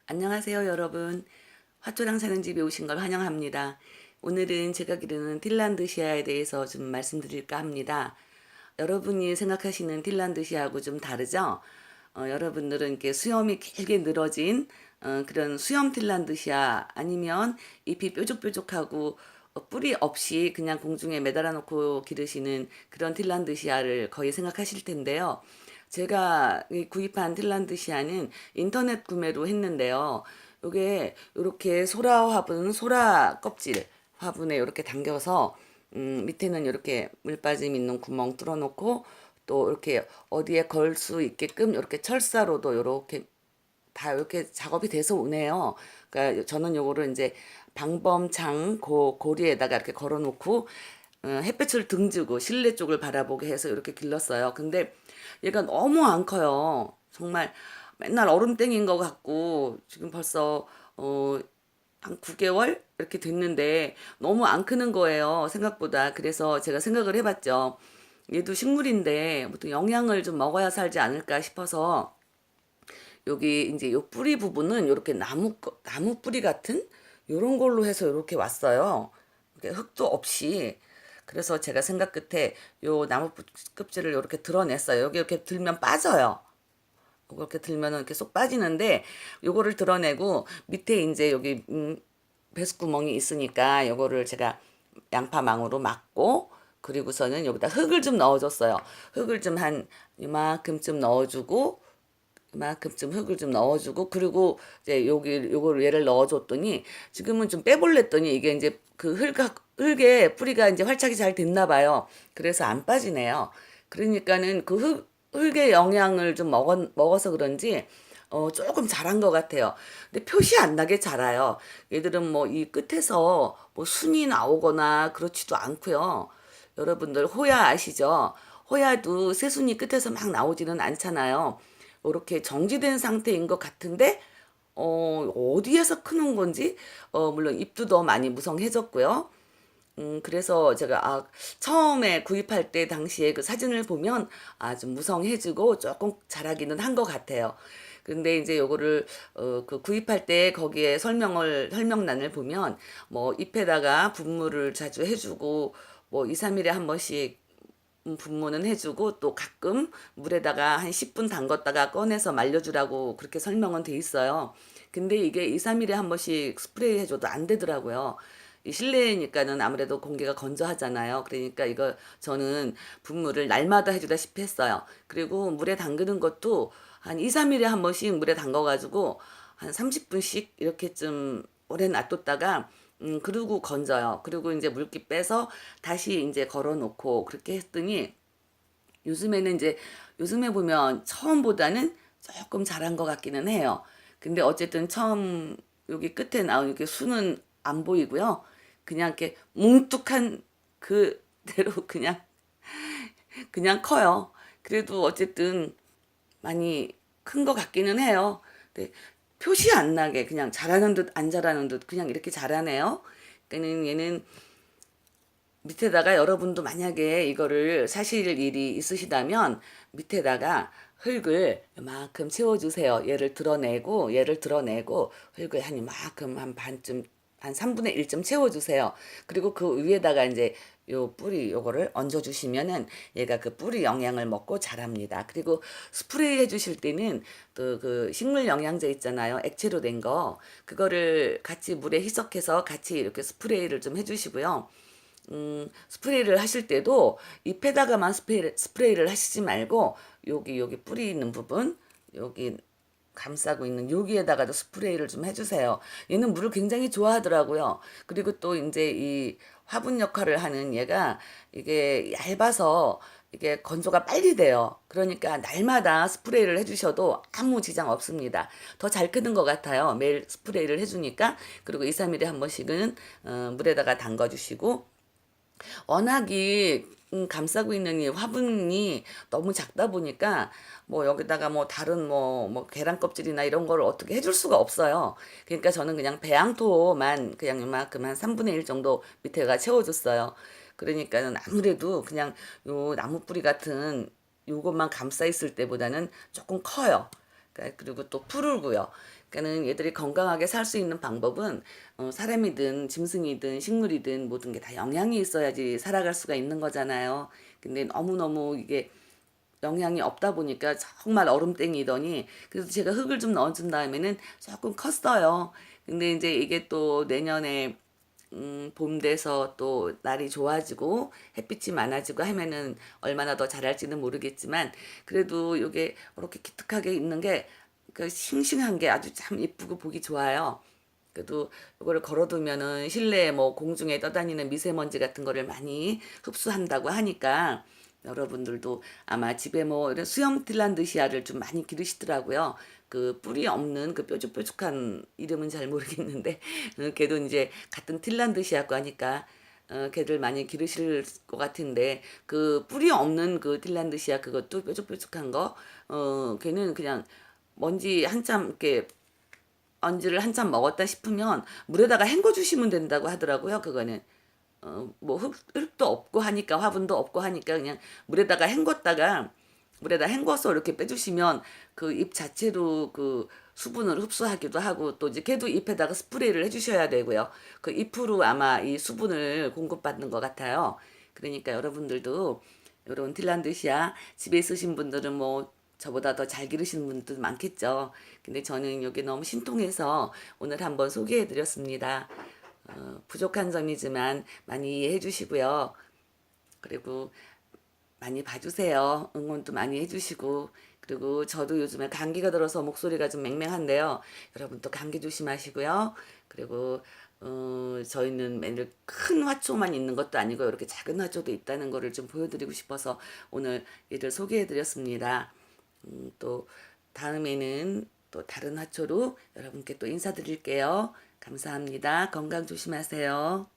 안녕하세요, 여러분. 화초랑 사는 집에 오신 걸 환영합니다. 오늘은 제가 기르는 딜란드시아에 대해서 좀 말씀드릴까 합니다. 여러분이 생각하시는 딜란드시아하고 좀 다르죠? 여러분들은 이렇게 수염이 길게 늘어진 그런 수염 딜란드시아 아니면 잎이 뾰족뾰족하고 뿌리 없이 그냥 공중에 매달아 놓고 기르시는 그런 딜란드시아를 거의 생각하실 텐데요. 제가 구입한 딜란드시아는 인터넷 구매로 했는데요. 요게 요렇게 소라 화분, 소라 껍질 화분에 이렇게 당겨서 밑에는 이렇게 물빠짐 있는 구멍 뚫어 놓고 또 이렇게 어디에 걸 수 있게끔 이렇게 철사로도 이렇게 다 이렇게 작업이 돼서 오네요. 그러니까 저는 요거를 이제 방범창 고리에다가 이렇게 걸어 놓고 햇볕을 등지고 실내 쪽을 바라보게 해서 이렇게 길렀어요. 근데 얘가 너무 안 커요. 정말 맨날 얼음땡인 것 같고 지금 벌써 한 9개월 이렇게 됐는데 너무 안 크는 거예요. 생각보다. 그래서 제가 생각을 해봤죠. 얘도 식물인데 보통 영양을 좀 먹어야 살지 않을까 싶어서 여기 이제 요 뿌리 부분은 이렇게 나무 뿌리 같은 요런 걸로 해서 이렇게 왔어요. 흙도 없이. 그래서 제가 생각 끝에 요 나무 껍질을 이렇게 드러냈어요. 여기 이렇게 들면 빠져요. 이렇게 들면은 이렇게 쏙 빠지는데 요거를 드러내고 밑에 이제 여기 배수구멍이 있으니까 요거를 제가 양파망으로 막고 그리고서는 여기다 흙을 좀 넣어줬어요. 흙을 좀 한 이만큼쯤 넣어주고 이만큼쯤 흙을 좀 넣어주고 그리고 이제 여기 요거를 얘를 넣어줬더니 지금은 좀 빼볼랬더니 이게 이제 그 흙에 뿌리가 이제 활착이 잘 됐나 봐요. 그래서 안 빠지네요. 그러니까는 그 흙의 영양을 좀 먹어서 그런지 조금 자란 것 같아요. 근데 표시 안 나게 자라요. 얘들은 뭐 이 끝에서 뭐 순이 나오거나 그렇지도 않고요. 여러분들 호야 아시죠? 호야도 새순이 끝에서 막 나오지는 않잖아요. 이렇게 정지된 상태인 것 같은데 어디에서 크는 건지 물론 잎도 더 많이 무성해졌고요. 그래서 제가 처음에 구입할 때 당시에 그 사진을 보면 좀 무성해지고 조금 자라기는 한 것 같아요. 근데 이제 요거를 그 구입할 때 거기에 설명란을 보면 뭐 잎에다가 분무를 자주 해주고 뭐 2, 3일에 한 번씩 분무는 해주고 또 가끔 물에다가 한 10분 담갔다가 꺼내서 말려주라고 그렇게 설명은 돼 있어요. 근데 이게 2, 3일에 한 번씩 스프레이 해줘도 안 되더라고요. 이 실내니까는 아무래도 공기가 건조하잖아요. 그러니까 이거 저는 분무를 날마다 해주다시피 했어요. 그리고 물에 담그는 것도 한 2, 3일에 한 번씩 물에 담가가지고 한 30분씩 이렇게 좀 오래 놔뒀다가 그리고 건져요. 그리고 이제 물기 빼서 다시 이제 걸어 놓고 그렇게 했더니 요즘에는 이제 요즘에 보면 처음보다는 조금 잘한 것 같기는 해요. 근데 어쨌든 처음 여기 끝에 나온 이렇게 수는 안 보이고요. 그냥 이렇게 뭉툭한 그대로 그냥 커요. 그래도 어쨌든 많이 큰 것 같기는 해요. 근데 표시 안 나게 그냥 잘하는 듯 안 잘하는 듯 그냥 이렇게 잘하네요. 그러니까는 얘는 밑에다가 여러분도 만약에 이거를 사실 일이 있으시다면 밑에다가 흙을 이만큼 채워주세요. 얘를 드러내고 흙을 한 이만큼 한 반쯤 한 3분의 1쯤 채워주세요. 그리고 그 위에다가 이제 요 뿌리 요거를 얹어주시면은 얘가 그 뿌리 영양을 먹고 자랍니다. 그리고 스프레이 해주실 때는 또 그 식물 영양제 있잖아요. 액체로 된 거. 그거를 같이 물에 희석해서 같이 이렇게 스프레이를 좀 해주시고요. 스프레이를 하실 때도 잎에다가만 스프레이를 하시지 말고 여기 뿌리 있는 부분 여기 감싸고 있는 여기에다가도 스프레이를 좀 해주세요. 얘는 물을 굉장히 좋아하더라고요. 그리고 또 이제 이 화분 역할을 하는 얘가 이게 얇아서 이게 건조가 빨리 돼요. 그러니까 날마다 스프레이를 해주셔도 아무 지장 없습니다. 더 잘 크는 것 같아요. 매일 스프레이를 해주니까. 그리고 2, 3일에 한 번씩은 물에다가 담가주시고 워낙이 감싸고 있는 이 화분이 너무 작다 보니까 뭐 여기다가 뭐 다른 뭐 계란 껍질이나 이런 걸 어떻게 해줄 수가 없어요. 그러니까 저는 그냥 배양토만 그냥 이만큼 한 3분의 1 정도 밑에가 채워줬어요. 그러니까는 아무래도 그냥 요 나무 뿌리 같은 요것만 감싸 있을 때보다는 조금 커요. 그러니까 그리고 또 푸르고요. 그러니까는 얘들이 건강하게 살 수 있는 방법은 사람이든 짐승이든 식물이든 모든 게 다 영양이 있어야지 살아갈 수가 있는 거잖아요. 근데 너무너무 이게 영양이 없다 보니까 정말 얼음땡이더니 그래서 제가 흙을 좀 넣어준 다음에는 조금 컸어요. 근데 이제 이게 또 내년에 봄 돼서 또 날이 좋아지고 햇빛이 많아지고 하면은 얼마나 더 자랄지는 모르겠지만 그래도 이게 이렇게 기특하게 있는 게 그 싱싱한 게 아주 참 이쁘고 보기 좋아요. 그래도 이거를 걸어두면은 실내에 뭐 공중에 떠다니는 미세먼지 같은 거를 많이 흡수한다고 하니까 여러분들도 아마 집에 뭐 이런 수영 딜란드시아를 좀 많이 기르시더라고요. 그 뿌리 없는 그 뾰족뾰족한 이름은 잘 모르겠는데 걔도 이제 같은 틸란드시아고 하니까 걔들 많이 기르실 것 같은데 그 뿌리 없는 그 딜란드시아 그것도 뾰족뾰족한 거 걔는 그냥 먼지 한참 이렇게 언지를 한참 먹었다 싶으면 물에다가 헹궈 주시면 된다고 하더라고요. 그거는 뭐 흙도 없고 하니까 화분도 없고 하니까 그냥 물에다가 헹궜다가 물에다 헹궈서 이렇게 빼주시면 그 잎 자체도 그 수분을 흡수하기도 하고 또 이제 걔도 잎에다가 스프레이를 해주셔야 되고요. 그 잎으로 아마 이 수분을 공급받는 것 같아요. 그러니까 여러분들도 이런 딜란드시아 집에 있으신 분들은 뭐 저보다 더 잘 기르시는 분들도 많겠죠. 근데 저는 여기 너무 신통해서 오늘 한번 소개해 드렸습니다. 부족한 점이지만 많이 이해해 주시고요. 그리고 많이 봐주세요. 응원도 많이 해주시고. 그리고 저도 요즘에 감기가 들어서 목소리가 좀 맹맹한데요. 여러분 또 감기 조심하시고요. 그리고 저희는 맨날 큰 화초만 있는 것도 아니고 이렇게 작은 화초도 있다는 거를 좀 보여드리고 싶어서 오늘 얘를 소개해드렸습니다. 또 다음에는 또 다른 화초로 여러분께 또 인사드릴게요. 감사합니다. 건강 조심하세요.